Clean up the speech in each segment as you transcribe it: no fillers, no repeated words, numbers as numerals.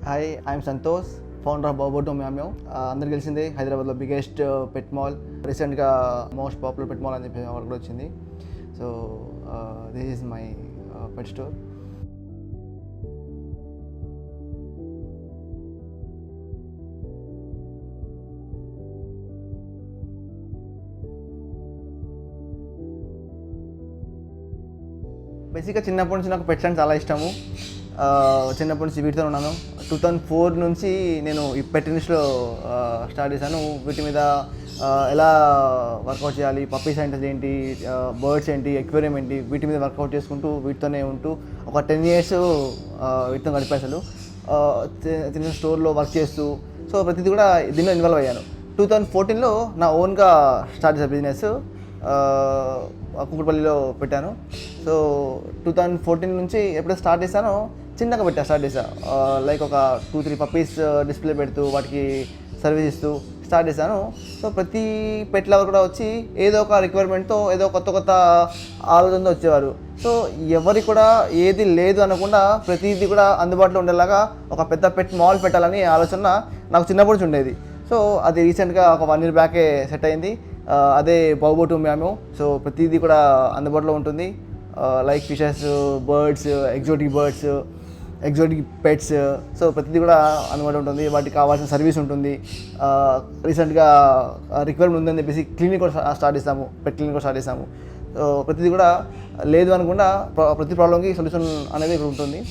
Hi, I'm Santosh, founder of Bow Bow to Meow Meow. అందరికి తెలిసిందే, హైదరాబాద్లో బిగ్గెస్ట్ పెట్ మాల్, రీసెంట్గా మోస్ట్ పాపులర్ పెట్ మాల్ అని చెప్పి అవార్డు కూడా వచ్చింది. So this is my pet store. బేసిక్గా చిన్నప్పటి నుంచి నాకు పెట్స్ అంటే చాలా ఇష్టము. చిన్నప్పటి నుంచి వీటితో ఉన్నాను. 2004 నుంచి నేను ఈ పెట్ ఇండస్ట్రీలో స్టార్ట్ చేశాను. వీటి మీద ఎలా వర్కౌట్ చేయాలి, పప్పీస్ అంటే ఏంటి, బర్డ్స్ ఏంటి, ఎక్వేరియం ఏంటి, వీటి మీద వర్కౌట్ చేసుకుంటూ వీటితోనే ఉంటూ ఒక 10 years వీటితో గడిపే అసలు. చిన్న స్టోర్లో వర్క్ చేస్తూ సో ప్రతిదీ కూడా దీనిలో ఇన్వాల్వ్ అయ్యాను. 2014లో నా ఓన్గా స్టార్ట్ చేశాను బిజినెస్. కుక్కడపల్లిలో పెట్టాను. సో 2014 నుంచి ఎప్పుడైతే స్టార్ట్ చేశానో చిన్నగా స్టార్ట్ చేశాను. లైక్ ఒక 2-3 పప్పీస్ డిస్ప్లే పెడుతూ వాటికి సర్వీస్ ఇస్తూ స్టార్ట్ చేశాను. సో ప్రతి పెట్ లవర్ కూడా వచ్చి ఏదో ఒక రిక్వైర్మెంట్తో ఏదో కొత్త ఆలోచనతో వచ్చేవారు. సో ఎవరికి కూడా ఏది లేదు అనకుండా ప్రతిదీ కూడా అందుబాటులో ఉండేలాగా ఒక పెద్ద పెట్ మాల్ పెట్టాలని ఆలోచన నాకు చిన్నప్పటి నుంచి ఉండేది. సో అది రీసెంట్గా ఒక 1 year బ్యాకే సెట్ అయింది. అదే బౌబో టు మ్యామ్యో. సో ప్రతిదీ కూడా అందుబాటులో ఉంటుంది. Like fishes, birds, exotic pets. So ప్రతిదీ కూడా అందుబాటులో ఉంటుంది. వాటికి కావాల్సిన సర్వీస్ ఉంటుంది. రీసెంట్గా రిక్వైర్మెంట్ ఉందని చెప్పేసి క్లినిక్ కూడా స్టార్ట్ చేస్తాము, పెట్ క్లినిక్ కూడా స్టార్ట్ చేస్తాము. సో ప్రతిదీ కూడా లేదు అనకుండా ప్రతి ప్రాబ్లంకి సొల్యూషన్ అనేది ఇక్కడ ఉంటుంది.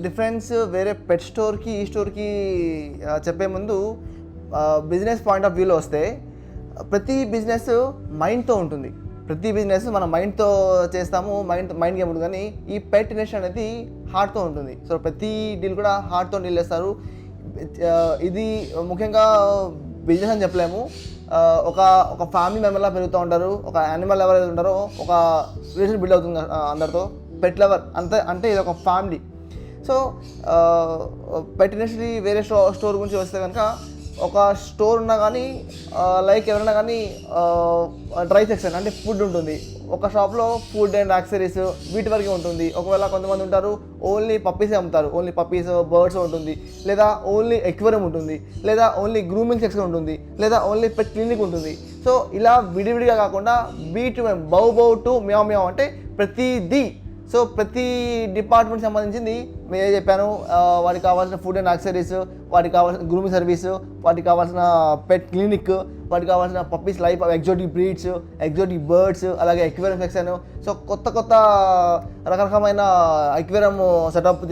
డిఫరెన్స్ వేరే పెట్ స్టోర్కి ఈ స్టోర్కి చెప్పే ముందు బిజినెస్ పాయింట్ ఆఫ్ వ్యూలో వస్తే ప్రతి బిజినెస్ మైండ్తో ఉంటుంది. ప్రతి బిజినెస్ మనం మైండ్తో చేస్తాము, మైండ్ గేమ్ ఉంటుంది. కానీ ఈ పెట్ ఇండస్ట్రీ అనేది హార్ట్తో ఉంటుంది. సో ప్రతి డీల్ కూడా హార్ట్తో డీల్ చేస్తారు. ఇది ముఖ్యంగా బిజినెస్ అని చెప్పలేము. ఒక ఫ్యామిలీ మెంబర్లా పెరుగుతూ ఉంటారు. ఒక యానిమల్ ఎవరైతే ఉంటారో ఒక రిలేషన్ బిల్డ్ అవుతుంది అందరితో. పెట్ లవర్ అంటే ఇది ఒక ఫ్యామిలీ. సో పెట్ ఇండస్ట్రీ వేరే స్టోర్ గురించి వస్తే కనుక ఒక స్టోర్ ఉన్నా కానీ లైక్ ఎవరైనా కానీ డ్రై సెక్షన్ అంటే ఫుడ్ ఉంటుంది. ఒక షాప్లో ఫుడ్ అండ్ యాక్సెసరీస్ వీటి వరకే ఉంటుంది. ఒకవేళ కొంతమంది ఉంటారు ఓన్లీ పప్పీసే అమ్ముతారు, ఓన్లీ పప్పీస్ బర్డ్స్ ఉంటుంది, లేదా ఓన్లీ ఎక్వేరియం ఉంటుంది, లేదా ఓన్లీ గ్రూమింగ్ సెక్షన్ ఉంటుంది, లేదా ఓన్లీ పెట్ క్లినిక్ ఉంటుంది. సో ఇలా విడివిడిగా కాకుండా బౌబో టు మ్యామ్యో అంటే ప్రతిదీ. సో ప్రతి డిపార్ట్మెంట్ సంబంధించింది నేను చెప్పాను. వాటికి కావాల్సిన ఫుడ్ అండ్ యాక్సెసరీస్, వాటికి కావాల్సిన గ్రూమింగ్ సర్వీస్, వాటికి కావాల్సిన పెట్ క్లినిక్, వాటికి కావాల్సిన puppies life, exotic breeds, exotic birds, అలాగే ఎక్వేరియం సెక్షన్. సో కొత్త రకరకమైన ఎక్వేరియం సెటప్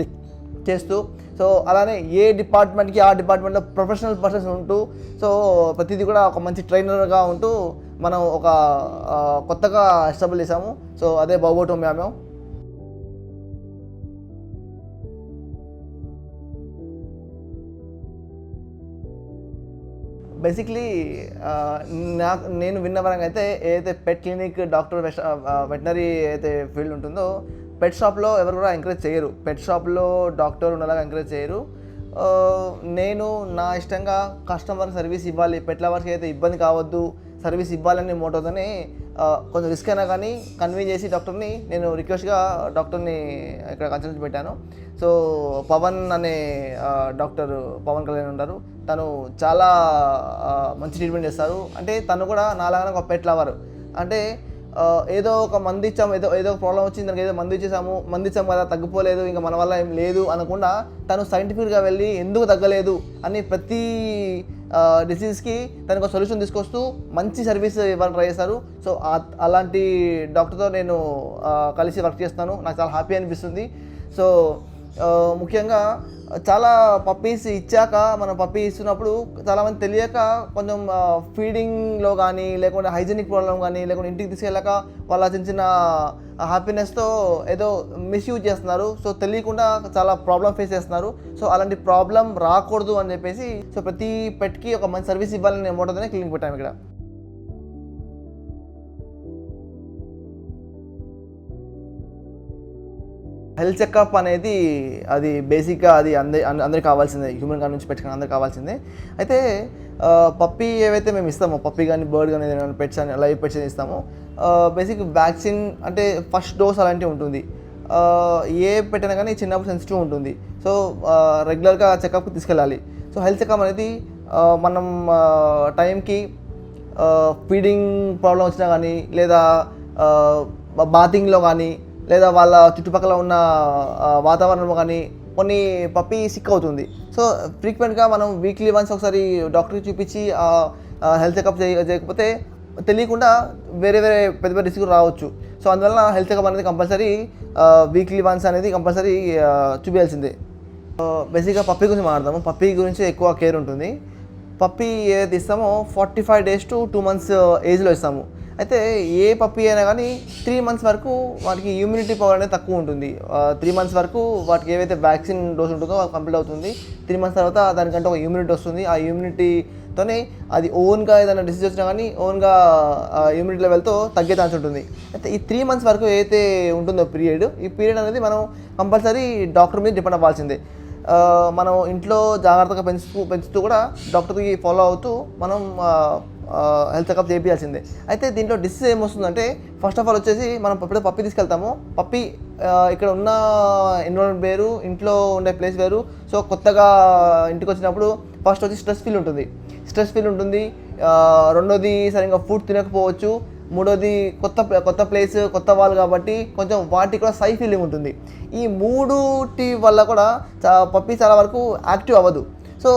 చేస్తూ సో అలానే ఏ డిపార్ట్మెంట్కి ఆ డిపార్ట్మెంట్లో ప్రొఫెషనల్ పర్సన్స్ ఉంటూ సో ప్రతిదీ కూడా ఒక మంచి ట్రైనర్గా ఉంటూ మనం ఒక కొత్తగా ఎస్టాబ్లిష్ చేసాము. సో అదే బౌబో టు మ్యామ్యో. బేసిక్లీ నేను విన్న పరంగా అయితే ఏదైతే పెట్ క్లినిక్, డాక్టర్, వెటనరీ అయితే ఫీల్డ్ ఉంటుందో పెట్ షాప్లో ఎవరు కూడా ఎంకరేజ్ చేయరు. పెట్ షాప్లో డాక్టర్ ఉండేలాగా ఎంకరేజ్ చేయరు. నేను నా ఇష్టంగా కస్టమర్ సర్వీస్ ఇవ్వాలి, పెట్ లవర్స్కి అయితే ఇబ్బంది కావద్దు, సర్వీస్ ఇవ్వాలని మోటోతోనే కొంచెం రిస్క్ అయినా కానీ కన్విన్స్ చేసి డాక్టర్ని నేను రిక్వెస్ట్గా డాక్టర్ని ఇక్కడ కన్సల్ట్ పెట్టాను. సో పవన్ అనే డాక్టర్, పవన్ కళ్యాణ్ ఉంటారు. తను చాలా మంచి ట్రీట్మెంట్ చేస్తారు. అంటే తను కూడా నాలాగానే ఒక పెట్ లవర్. అంటే ఏదో ఒక మందు ఇచ్చాము, ఏదో ప్రాబ్లం వచ్చింది, దానికి ఏదో మందు ఇచ్చాము కదా, తగ్గిపోలేదు, ఇంకా మన వల్ల ఏం లేదు అనకుండా తను సైంటిఫిక్గా వెళ్ళి ఎందుకు తగ్గలేదు అని ప్రతి డిసీజ్కి తనకు సొల్యూషన్ తీసుకొస్తూ మంచి సర్వీస్ ఇవ్వాలని ట్రై చేస్తారు. సో అలాంటి డాక్టర్తో నేను కలిసి వర్క్ చేస్తాను. నాకు చాలా హ్యాపీ అనిపిస్తుంది. సో ముఖ్యంగా చాలా పప్పీస్ ఇచ్చాక మనం పప్పీ ఇస్తున్నప్పుడు చాలామంది తెలియక కొంచెం ఫీడింగ్లో కానీ లేకుంటే హైజీనిక్ ప్రాబ్లం కానీ లేకుంటే ఇంటికి తీసుకెళ్ళాక వాళ్ళ చిన్న హ్యాపీనెస్తో ఏదో మిస్యూజ్ చేస్తున్నారు. సో తెలియకుండా చాలా ప్రాబ్లం ఫేస్ చేస్తున్నారు. సో అలాంటి ప్రాబ్లం రాకూడదు అని చెప్పేసి సో ప్రతి పెట్కి ఒక మంచి సర్వీస్ ఇవ్వాలని మోటోతోనే క్లినిక్ పెట్టాము ఇక్కడ. హెల్త్ చెకప్ అనేది అది బేసిక్గా అది అందరికి కావాల్సిందే, హ్యూమన్ కాడ నుంచి పెట్టుకుని అందరికి కావాల్సిందే. అయితే పప్పీ ఏవైతే మేము ఇస్తామో, పప్పీ కానీ బర్డ్ కానీ ఏదైనా పెట్స్ అని లైవ్ పెట్స్ అని ఇస్తామో, బేసిక్ వ్యాక్సిన్ అంటే ఫస్ట్ డోస్ అలాంటివి ఉంటుంది. ఏ పెట్టినా కానీ చిన్నప్పుడు సెన్సిటివ్ ఉంటుంది. సో రెగ్యులర్గా చెకప్కి తీసుకెళ్ళాలి. సో హెల్త్ చెకప్ అనేది మనం టైంకి ఫీడింగ్ ప్రాబ్లం వచ్చినా కానీ, లేదా బాతింగ్లో కానీ, లేదా వాళ్ళ చుట్టుపక్కల ఉన్న వాతావరణంలో కానీ కొన్ని పప్పీ సిక్ అవుతుంది. సో ఫ్రీక్వెంట్గా మనం వీక్లీ వన్స్ ఒకసారి డాక్టర్కి చూపించి హెల్త్ చెకప్ చేయకపోతే తెలియకుండా వేరే పెద్ద పెద్ద రిస్క్ రావచ్చు. సో అందువల్ల హెల్త్ చెకప్ అనేది కంపల్సరీ వీక్లీ వన్స్ అనేది కంపల్సరీ చూపించాల్సిందే. బేసిక్గా పప్పీ గురించి మాట్లాడదాము. పప్పీ గురించి ఎక్కువ కేర్ ఉంటుంది. పప్పీ ఏదైతే ఇస్తామో 45 days to 2 months ఏజ్లో ఇస్తాము. అయితే ఏ పప్పీ అయినా కానీ 3 months వరకు వాటికి ఇమ్యూనిటీ పవర్ అనేది తక్కువ ఉంటుంది. 3 months వరకు వాటికి ఏవైతే వ్యాక్సిన్ డోస్ ఉంటుందో అది కంప్లీట్ అవుతుంది. 3 months తర్వాత దానికంటే ఒక ఇమ్యూనిటీ వస్తుంది. ఆ ఇమ్యూనిటీతోనే అది ఓన్గా ఏదైనా డిసీజ్ వచ్చినా కానీ ఓన్గా ఇమ్యూనిటీ లెవెల్తో తగ్గే ఛాన్స్ ఉంటుంది. అయితే ఈ 3 months వరకు ఏదైతే ఉంటుందో పీరియడ్, ఈ పీరియడ్ అనేది మనం కంపల్సరీ డాక్టర్ మీద డిపెండ్ అవ్వాల్సిందే. మనం ఇంట్లో జాగ్రత్తగా పెంచుతూ కూడా డాక్టర్కి ఫాలో అవుతూ మనం హెల్త్ చెకప్ చేయించాల్సిందే. అయితే దీంట్లో డిసీజ్ ఏమొస్తుందంటే, ఫస్ట్ ఆఫ్ ఆల్ వచ్చేసి మనం పప్పీ తీసుకెళ్తాము. పప్పీ ఇక్కడ ఉన్న ఎన్విరాన్మెంట్ వేరు, ఇంట్లో ఉండే ప్లేస్ వేరు. సో కొత్తగా ఇంటికి వచ్చినప్పుడు ఫస్ట్ వచ్చి స్ట్రెస్ ఫీల్ ఉంటుంది. రెండోది సరిగ్గా ఫుడ్ తినకపోవచ్చు. మూడోది కొత్త ప్లేస్, కొత్త వాళ్ళు కాబట్టి కొంచెం వాటికి కూడా సై ఫీలింగ్ ఉంటుంది. ఈ మూడుటి వల్ల కూడా పప్పీ చాలా వరకు యాక్టివ్ అవ్వదు. సో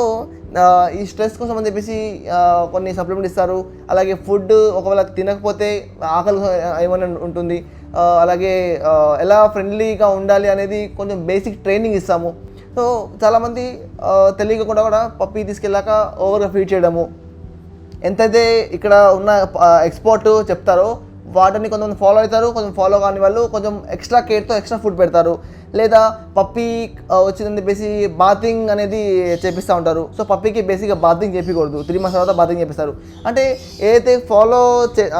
ఈ స్ట్రెస్ కోసం అని చెప్పేసి కొన్ని సప్లిమెంట్ ఇస్తారు. అలాగే ఫుడ్ ఒకవేళ తినకపోతే ఆకలి ఏమైనా ఉంటుంది. అలాగే ఎలా ఫ్రెండ్లీగా ఉండాలి అనేది కొంచెం బేసిక్ ట్రైనింగ్ ఇస్తాము. సో చాలామంది తెలియకుండా కూడా పప్పీ తీసుకెళ్ళాక ఓవర్గా ఫీడ్ చేయడము, ఎంతైతే ఇక్కడ ఉన్న ఎక్స్పర్ట్ చెప్తారో వాటిని కొంతమంది ఫాలో అవుతారు. కొంచెం ఫాలో కాని వాళ్ళు కొంచెం ఎక్స్ట్రా కేర్తో ఎక్స్ట్రా ఫుడ్ పెడతారు. లేదా పప్పీ వచ్చిందని చెప్పేసి బాతింగ్ అనేది చేపిస్తూ ఉంటారు. సో పప్పీకి బేసిక్గా బాతింగ్ చేపించకూడదు. 3 months తర్వాత బాతింగ్ చేపిస్తారు. అంటే ఏదైతే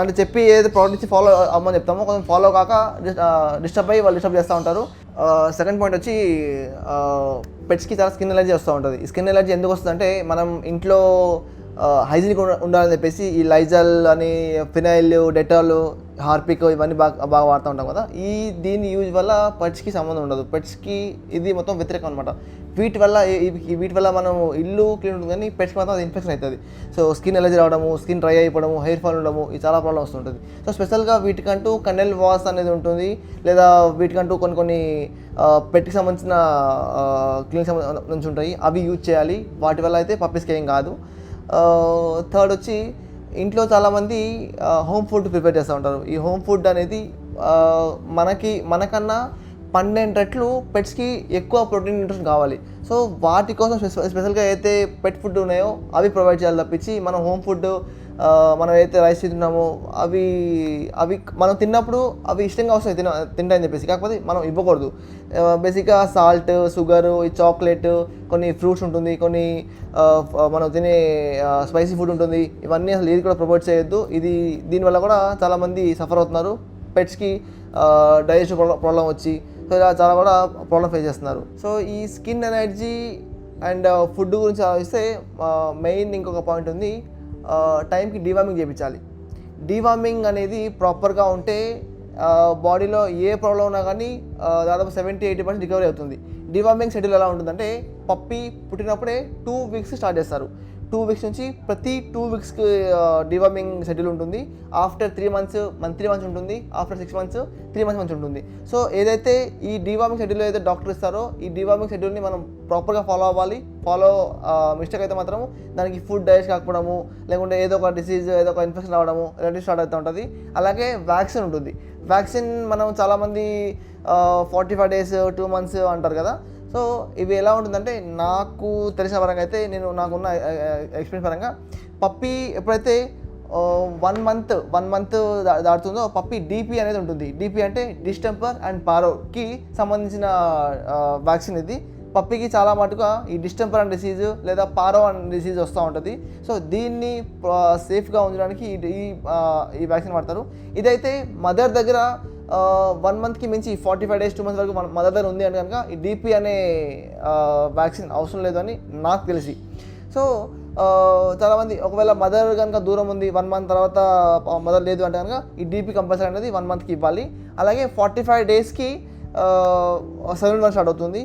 అంటే చెప్పి ఏదైతే ప్రోడక్ట్ ఇచ్చి ఫాలో అవ్వమని చెప్తామో కొంచెం ఫాలో కాక డిస్టర్బ్ అయ్యి వాళ్ళు డిస్టర్బ్ చేస్తూ ఉంటారు. సెకండ్ పాయింట్ వచ్చి పెట్స్కి చాలా స్కిన్ ఎలర్జీ వస్తూ ఉంటుంది. ఈ స్కిన్ ఎలర్జీ ఎందుకు వస్తుందంటే, మనం ఇంట్లో హైజీనిక్ ఉండాలని చెప్పేసి ఈ లైజాల్ అని, ఫినైల్, డెటాల్, హార్పిక్ ఇవన్నీ బాగా వాడుతూ ఉంటాం కదా. దీని యూజ్ వల్ల పెట్స్కి సంబంధం ఉండదు. పెట్స్కి ఇది మొత్తం వ్యతిరేకం అనమాట. వీటి వల్ల మనం ఇల్లు క్లీన్ ఉంటుంది కానీ పెట్స్కి మాత్రం అది ఇన్ఫెక్షన్ అవుతుంది. సో స్కిన్ ఎలర్జీ రావడము, స్కిన్ డ్రై అయిపోవడము, హెయిర్ ఫాల్ ఉండడము, ఇది చాలా ప్రాబ్లం వస్తుంటుంది. సో స్పెషల్గా వీటికంటూ కన్నెల్ వాష్ అనేది ఉంటుంది. లేదా వీటికంటూ కొన్ని పెట్కి సంబంధించిన క్లీనింగ్ సంబంధించి ఉంటాయి, అవి యూజ్ చేయాలి. వాటి వల్ల అయితే పప్పీస్కి ఏం కాదు. థర్డ్ వచ్చి ఇంట్లో చాలామంది హోమ్ ఫుడ్ ప్రిపేర్ చేస్తూ ఉంటారు. ఈ హోమ్ ఫుడ్ అనేది మనకన్నా 12 రెట్లు పెట్స్కి ఎక్కువ ప్రోటీన్ న్యూట్రిషన్ కావాలి. సో వాటి కోసం స్పెషల్గా అయితే పెట్ ఫుడ్ ఉన్నాయో అవి ప్రొవైడ్ చేయాలి తప్పించి మనం హోమ్ ఫుడ్ మనం ఏదైతే రైస్ తింటున్నామో అవి మనం తిన్నప్పుడు అవి ఇష్టంగా వస్తాయి తింటాయని చెప్పేసి, కాకపోతే మనం ఇవ్వకూడదు. బేసిక్గా సాల్ట్, షుగర్, ఈ చాక్లెట్, కొన్ని ఫ్రూట్స్ ఉంటుంది, కొన్ని మనం తినే స్పైసీ ఫుడ్ ఉంటుంది. ఇవన్నీ అసలు ఏది కూడా ప్రొవైడ్ చేయొద్దు. దీనివల్ల కూడా చాలామంది సఫర్ అవుతున్నారు. పెట్స్కి డైజెషన్ ప్రాబ్లం వచ్చి సో ఇలా చాలా కూడా ప్రాబ్లం ఫేస్ చేస్తున్నారు. సో ఈ స్కిన్ ఎలర్జీ అండ్ ఫుడ్ గురించి ఆలోచిస్తే మెయిన్ ఇంకొక పాయింట్ ఉంది. టైంకి డీవార్మింగ్ చేయించాలి. డీవార్మింగ్ అనేది ప్రాపర్గా ఉంటే బాడీలో ఏ ప్రాబ్లం ఉన్నా కానీ దాదాపు 70-80% రికవరీ అవుతుంది. డీవార్మింగ్ షెడ్యూల్ ఎలా ఉంటుందంటే, పప్పీ పుట్టినప్పుడే 2 weeks స్టార్ట్ చేస్తారు. 2 weeks నుంచి ప్రతి 2 weeksకి డీవార్మింగ్ షెడ్యూల్ ఉంటుంది. ఆఫ్టర్ 3 months మంత్లీ వన్స్ ఉంటుంది. ఆఫ్టర్ 6 months 3 months ఉంటుంది. సో ఏదైతే ఈ డీవార్మింగ్ షెడ్యూల్ ఏదైతే డాక్టర్ ఇస్తారో ఈ డీవార్మింగ్ షెడ్యూల్ని మనం ప్రాపర్గా ఫాలో అవ్వాలి. మిస్టేక్ అయితే మాత్రం దానికి ఫుడ్ డైజెస్ట్ కాకపోవడము, లేకుంటే ఏదో ఒక డిసీజ్, ఏదో ఒక ఇన్ఫెక్షన్ రావడము ఇలాంటివి స్టార్ట్ అవుతూ ఉంటుంది. అలాగే వ్యాక్సిన్ ఉంటుంది. వ్యాక్సిన్ మనం చాలామంది 45 days 2 months అంటారు కదా. సో ఇవి ఎలా ఉంటుందంటే, నాకు తెలిసిన పరంగా అయితే నాకున్న ఎక్స్పీరియన్స్ పరంగా పప్పీ ఎప్పుడైతే 1 month దాటుతుందో పప్పీ DP అనేది ఉంటుంది. DP అంటే డిస్టెంపర్ అండ్ పారోకి సంబంధించిన వ్యాక్సిన్ ఇది. పప్పీకి చాలా మటుగా ఈ డిస్టెంపర్ అండ్ డిసీజ్ లేదా పారో అండ్ డిసీజ్ వస్తూ ఉంటుంది. సో దీన్ని సేఫ్గా ఉంచడానికి ఈ వ్యాక్సిన్ వాడతారు. ఇదైతే మదర్ దగ్గర 1 మంత్కి మించి 45 days 2 months వరకు మన మదర్ దగ్గర ఉంది అంటే కనుక ఈ DP అనే వ్యాక్సిన్ అవసరం లేదు అని నాకు తెలిసి. సో చాలామంది ఒకవేళ మదర్ కనుక దూరం ఉంది 1 month తర్వాత మదర్ లేదు అంటే కనుక ఈ DP కంపల్సరీ అనేది 1 monthకి ఇవ్వాలి. అలాగే 45 daysకి 7 months స్టార్ట్ అవుతుంది.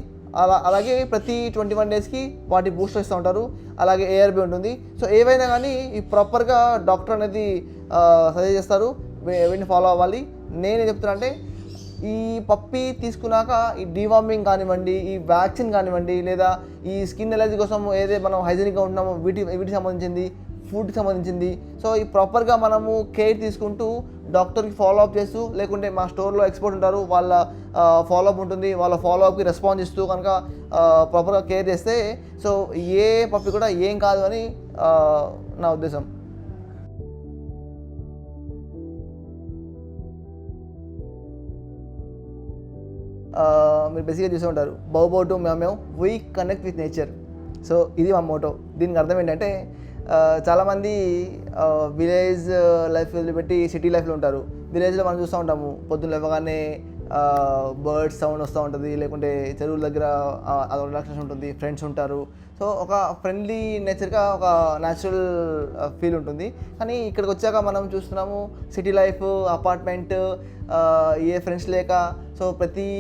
అలాగే ప్రతి 21 daysకి వాటి బూస్టర్ ఇస్తూ ఉంటారు. అలాగే ARB ఉంటుంది. సో ఏవైనా కానీ ఈ ప్రాపర్గా డాక్టర్ అనేది సజెస్ట్ చేస్తారు, వీటిని ఫాలో అవ్వాలి. నేనేం చెప్తున్నా అంటే ఈ పప్పి తీసుకున్నాక ఈ డీవార్మింగ్ కానివ్వండి, ఈ వ్యాక్సిన్ కానివ్వండి, లేదా ఈ స్కిన్ ఎలర్జీ కోసం ఏదైతే మనం హైజీనిక్గా ఉంటున్నామో వీటికి సంబంధించింది, ఫుడ్కి సంబంధించింది. సో ఈ ప్రాపర్గా మనము కేర్ తీసుకుంటూ డాక్టర్కి ఫాలోఅప్ చేస్తూ, లేకుంటే మా స్టోర్లో ఎక్స్పర్ట్ ఉంటారు, వాళ్ళ ఫాలోఅప్ ఉంటుంది, వాళ్ళ ఫాలోఅప్కి రెస్పాన్స్ ఇస్తూ కనుక ప్రాపర్గా కేర్ చేస్తే సో ఏ పప్పి కూడా ఏం కాదు అని నా ఉద్దేశం. మీరు బేసిక్గా చూసే ఉంటారు, Bow to Meow we connect with nature. So ఇది మా మోటో. దీనికి అర్థం ఏంటంటే చాలామంది విలేజ్ లైఫ్ వదిలిపెట్టి సిటీ లైఫ్లో ఉంటారు. విలేజ్లో మనం చూస్తూ ఉంటాము, పొద్దున్న లేవగానే బర్డ్స్ సౌండ్ వస్తూ ఉంటుంది, లేకుంటే చెరువుల దగ్గర అదొక రిలాక్సేషన్ ఉంటుంది, ఫ్రెండ్స్ ఉంటారు. సో ఒక ఫ్రెండ్లీ నేచర్గా ఒక న్యాచురల్ ఫీల్ ఉంటుంది. కానీ ఇక్కడికి వచ్చాక మనం చూస్తున్నాము సిటీ లైఫ్, అపార్ట్మెంట్, ఏ ఫ్రెండ్స్ లేక. సో ప్రతి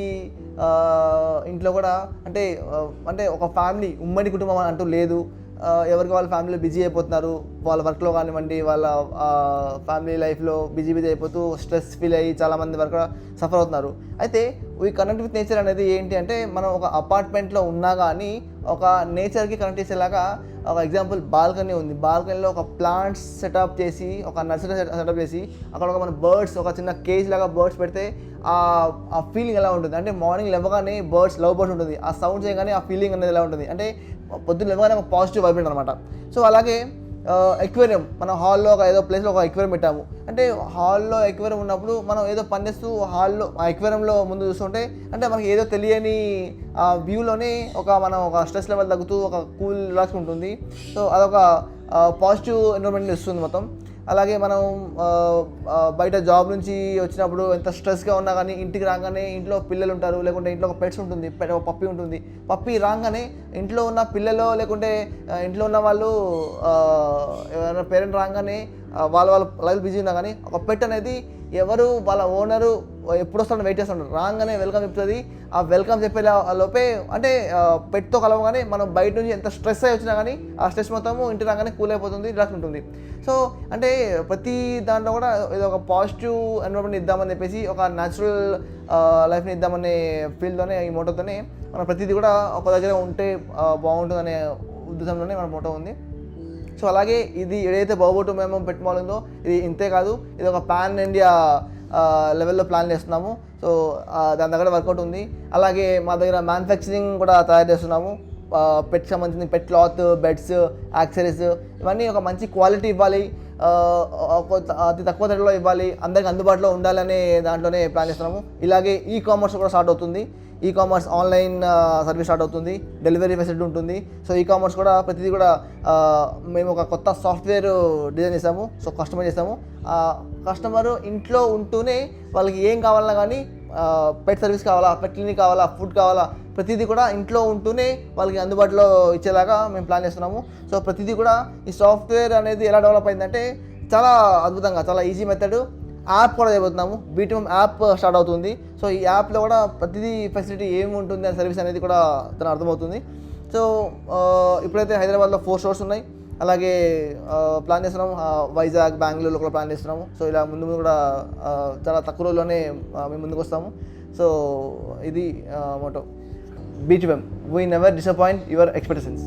ఇంట్లో కూడా అంటే ఒక ఫ్యామిలీ, ఉమ్మడి కుటుంబం అంటూ లేదు. ఎవరికి వాళ్ళ ఫ్యామిలీలో బిజీ అయిపోతున్నారు, వాళ్ళ వర్క్లో కానివ్వండి, వాళ్ళ ఫ్యామిలీ లైఫ్లో బిజీ అయిపోతూ స్ట్రెస్ ఫీల్ అయ్యి చాలామంది వర్క్ సఫర్ అవుతున్నారు. అయితే వీ కనెక్ట్ విత్ నేచర్ అనేది ఏంటి అంటే, మనం ఒక అపార్ట్మెంట్లో ఉన్నా కానీ ఒక నేచర్కి కనెక్ట్ చేసేలాగా ఒక ఎగ్జాంపుల్ బాల్కనీ ఉంది. బాల్కనీలో ఒక ప్లాంట్స్ సెటప్ చేసి, ఒక నర్సరీ సెటప్ చేసి అక్కడ ఒక మన బర్డ్స్, ఒక చిన్న కేజ్ లాగా బర్డ్స్ పెడితే ఆ ఫీలింగ్ ఎలా ఉంటుంది అంటే, మార్నింగ్ లేవగానే లవ్ బర్డ్స్ ఉంటుంది, ఆ సౌండ్ చేయగానే ఆ ఫీలింగ్ అనేది ఎలా ఉంటుంది అంటే పొద్దున్న లేవగానే ఒక పాజిటివ్ వైబ్రేట్ అనమాట. సో అలాగే ఎక్వేరియం, మనం హాల్లో ఏదో ప్లేస్లో ఒక ఎక్వేరియం పెట్టాము అంటే, హాల్లో ఎక్వేరియం ఉన్నప్పుడు మనం ఏదో పని చేస్తూ హాల్లో ఆ ఎక్వేరియంలో ముందు చూస్తుంటే అంటే మనకి ఏదో తెలియని ఆ వ్యూలోనే మనం ఒక స్ట్రెస్ లెవెల్ తగ్గుతూ ఒక కూల్ రిలాక్స్ ఉంటుంది. సో అదొక పాజిటివ్ ఎన్విరాన్మెంట్ ఇస్తుంది మొత్తం. అలాగే మనం బయట జాబ్ నుంచి వచ్చినప్పుడు ఎంత స్ట్రెస్గా ఉన్నా కానీ ఇంటికి రాగానే ఇంట్లో పిల్లలు ఉంటారు, లేకుంటే ఇంట్లో ఒక పెట్స్ ఉంటుంది, ఒక పప్పి ఉంటుంది. పప్పి రాగానే ఇంట్లో ఉన్న పిల్లలు లేకుంటే ఇంట్లో ఉన్న వాళ్ళు ఎవరైనా పేరెంట్ రాగానే వాళ్ళ లైఫ్ బిజీ ఉన్నా కానీ ఒక పెట్ అనేది ఎవరు వాళ్ళ ఓనరు ఎప్పుడు వస్తాడో వెయిట్ చేస్తుంటారు. రాగానే వెల్కమ్ చెప్తుంది. ఆ వెల్కమ్ చెప్పే లోపే అంటే పెట్తో కలవగానే మనం బయట నుంచి ఎంత స్ట్రెస్ అయి వచ్చినా కానీ ఆ స్ట్రెస్ మొత్తము ఇంటి రాగానే కూల్ అయిపోతుంది, రిలాక్స్ ఉంటుంది. సో అంటే ప్రతి దాంట్లో కూడా ఏదో ఒక పాజిటివ్ ఎన్విరాన్మెంట్ ఇద్దామని చెప్పేసి, ఒక న్యాచురల్ లైఫ్ని ఇద్దామనే ఫీల్డ్తోనే, ఈ మోటోతోనే మనం ప్రతిదీ కూడా ఒక దగ్గర ఉంటే బాగుంటుందనే ఉద్దేశంలోనే మన మోటో ఉంది. సో అలాగే ఇది ఏదైతే బౌ టు మ్యావ్ పెట్ మాల్ ఉందో ఇది ఇంతే కాదు, ఇది ఒక పాన్ ఇండియా లెవెల్లో ప్లాన్ చేస్తున్నాము. సో దాని దగ్గర వర్కౌట్ ఉంది. అలాగే మా దగ్గర మ్యానుఫ్యాక్చరింగ్ కూడా తయారు చేస్తున్నాము. పెట్కి సంబంధించిన పెట్ క్లాత్, బెడ్స్, యాక్సెసరీస్ ఇవన్నీ ఒక మంచి క్వాలిటీ ఇవ్వాలి, అతి తక్కువ ధరలో ఇవ్వాలి, అందరికి అందుబాటులో ఉండాలనే దాంట్లోనే ప్లాన్ చేస్తున్నాము. ఇలాగే కామర్స్ కూడా స్టార్ట్ అవుతుంది. కామర్స్ ఆన్లైన్ సర్వీస్ స్టార్ట్ అవుతుంది, డెలివరీ ఫెసిలిటీ ఉంటుంది. సో కామర్స్ కూడా ప్రతిదీ కూడా మేము ఒక కొత్త సాఫ్ట్వేర్ డిజైన్ చేసాము. సో కస్టమైజ్ చేసాము. కస్టమరు ఇంట్లో ఉంటూనే వాళ్ళకి ఏం కావాలన్నా కానీ, పెట్ సర్వీస్ కావాలా, పెట్ క్లినిక్ కావాలా, ఫుడ్ కావాలా, ప్రతిదీ కూడా ఇంట్లో ఉంటూనే వాళ్ళకి అందుబాటులో ఇచ్చేలాగా మేము ప్లాన్ చేస్తున్నాము. సో ప్రతిదీ కూడా ఈ సాఫ్ట్వేర్ అనేది ఎలా డెవలప్ అయిందంటే చాలా అద్భుతంగా, చాలా ఈజీ మెథడ్. యాప్ కూడా చేయబోతున్నాము. బీటీఎం యాప్ స్టార్ట్ అవుతుంది. సో ఈ యాప్లో కూడా ప్రతిదీ ఫెసిలిటీ ఏమి ఉంటుంది అనే సర్వీస్ అనేది కూడా తను అర్థమవుతుంది. సో ఇప్పుడైతే హైదరాబాద్లో 4 స్టోర్స్ ఉన్నాయి. అలాగే ప్లాన్ చేస్తున్నాము వైజాగ్, బెంగళూరులో కూడా ప్లాన్ చేస్తున్నాము. సో ఇలా ముందు కూడా చాలా తక్కువ రోజుల్లోనే మేము ముందుకు వస్తాము. సో ఇది motto BTM, we never disappoint your expectations.